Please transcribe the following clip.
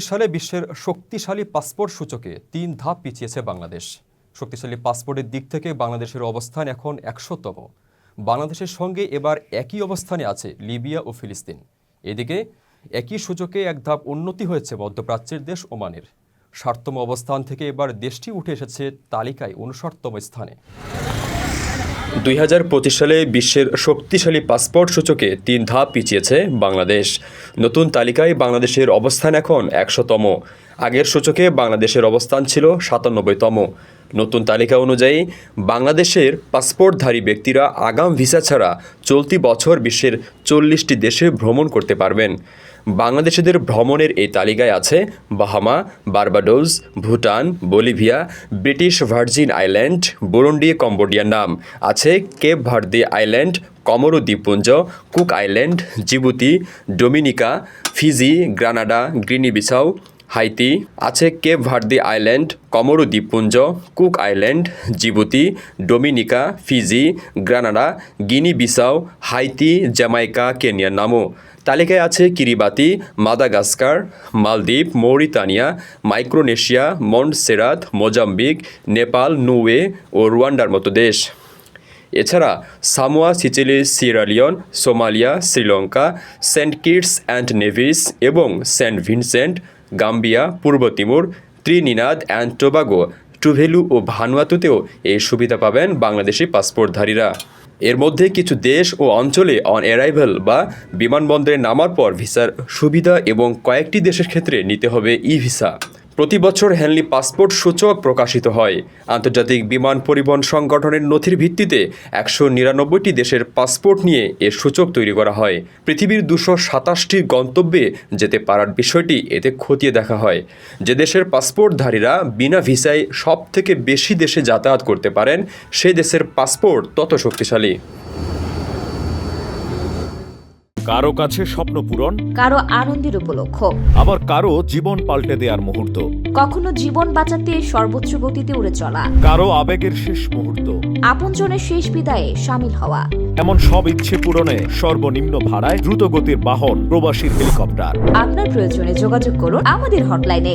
সালে বিশ্বের শক্তিশালী পাসপোর্ট সূচকে ৩ ধাপ পিছিয়েছে বাংলাদেশ। শক্তিশালী পাসপোর্টের দিক থেকে বাংলাদেশের অবস্থান এখন ১০০তম। বাংলাদেশের সঙ্গে এবার একই অবস্থানে আছে লিবিয়া ও ফিলিস্তিন। এদিকে একই সূচকে এক ধাপ উন্নতি হয়েছে মধ্যপ্রাচ্যের দেশ ওমানের। ৬০তম অবস্থান থেকে এবার দেশটি উঠে এসেছে তালিকায় ৫৯তম স্থানে। ২০২৫ সালে বিশ্বের শক্তিশালী পাসপোর্ট সূচকে ৩ ধাপ পিছিয়েছে বাংলাদেশ। নতুন তালিকায় বাংলাদেশের অবস্থান এখন ১০০তম। আগের সূচকে বাংলাদেশের অবস্থান ছিল ৯৭তম। নতুন তালিকা অনুযায়ী বাংলাদেশের পাসপোর্টধারী ব্যক্তিরা আগাম ভিসা ছাড়া চলতি বছর বিশ্বের ৪০টি দেশে ভ্রমণ করতে পারবেন। বাংলাদেশিদের ভ্রমণের এই তালিকায় আছে Bahamas, Barbados, Bhutan, Bolivia, British Virgin Island, Burundi, কম্বোডিয়ার নাম আছে কেপ ভার্দে আইল্যান্ড, কমোরো দ্বীপপুঞ্জ, Cook Island, Djibouti, Dominica, Fiji, Grenada, Guinea Bissau, Haiti আছে কেপ ভার্দে আইল্যান্ড, কমোরো দ্বীপপুঞ্জ, Cook Island, Djibouti, Dominica, Fiji, Grenada, Guinea Bissau, Haiti, Jamaica, কেনিয়ার নামও। তালিকায় আছে কিরিবাতি, মাদাগাস্কার, মালদ্বীপ, Mauritania, Micronesia, Montserrat, Mozambique, Nepal, Niue ও রুয়ান্ডার মতো দেশ। এছাড়া Samoa, Seychelles, Sierra Leone, Somalia, Sri Lanka, Saint Kitts and Nevis এবং Saint Vincent, Gambia, Purba Timur, Trinidad and Tobago, টুভেলু ও ভানুয়াতুতেও এই সুবিধা পাবেন বাংলাদেশি পাসপোর্টধারীরা। এর মধ্যে কিছু দেশ ও অঞ্চলে অন অ্যারাইভাল বা বিমানবন্দরে নামার পর ভিসার সুবিধা এবং কয়েকটি দেশের ক্ষেত্রে নিতে হবে ই ভিসা। প্রতি বছর হেনলি পাসপোর্ট সূচক প্রকাশিত হয়। আন্তর্জাতিক বিমান পরিবহন সংগঠনের নথির ভিত্তিতে ১৯৯টি দেশের পাসপোর্ট নিয়ে এর সূচক তৈরি করা হয়। পৃথিবীর ২২৭টি গন্তব্যে যেতে পারার বিষয়টি এতে খতিয়ে দেখা হয়। যে দেশের পাসপোর্টধারীরা বিনা ভিসায় সবথেকে বেশি দেশে যাতায়াত করতে পারেন, সে দেশের পাসপোর্ট তত শক্তিশালী। কারো কাছে স্বপ্ন পূরণ, কারো আনন্দের উপলক্ষ, আবার কারো জীবন পাল্টে দেওয়ার মুহূর্ত, কখনো জীবন বাঁচাতে সর্বোচ্চ গতিতে উড়ে চলা, কারো আবেগের শেষ মুহূর্ত, আপনজনের শেষ বিদায়ে শামিল হওয়া। এমন সব ইচ্ছে পূরণে সর্বনিম্ন ভাড়ায় দ্রুতগতির বাহন প্রবাসীর হেলিকপ্টার। আপনার প্রয়োজনে যোগাযোগ করুন আমাদের হটলাইনে।